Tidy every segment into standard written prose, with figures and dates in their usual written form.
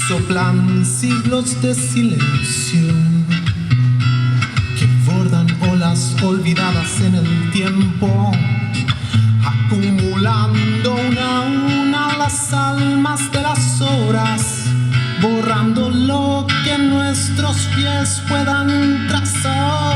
soplan siglos de silencio que bordan olas olvidadas en el tiempo, acumulando una a una las almas de las horas, borrando lo que nuestros pies puedan trazar.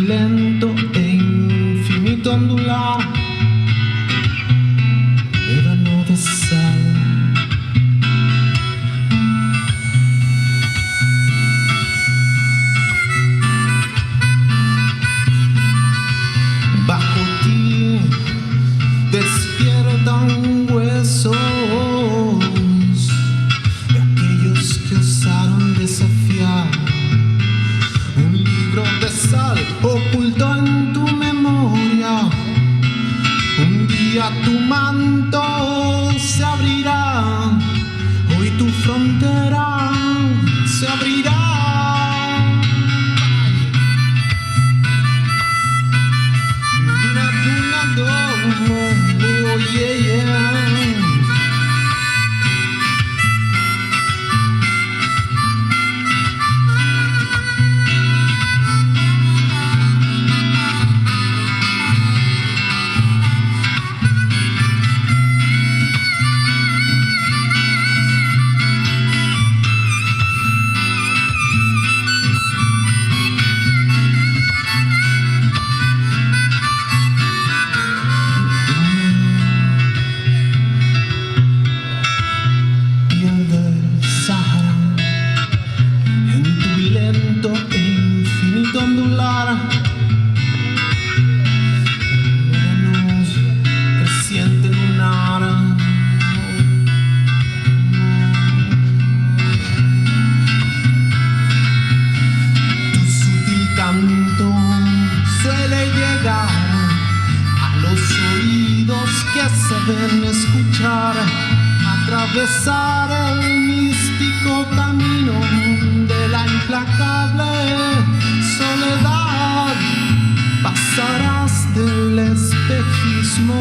Lento e infinito ondular, médano de sal. Bajo ti despiertan huesos de aquellos que osaron desafiar un libro de sal oculto en tu memoria. Un día tu manto se abrirá, hoy tu frontera se abrirá. Oh, yeah, yeah. Deben escuchar, atravesar el místico camino de la implacable soledad. Pasarás del espejismo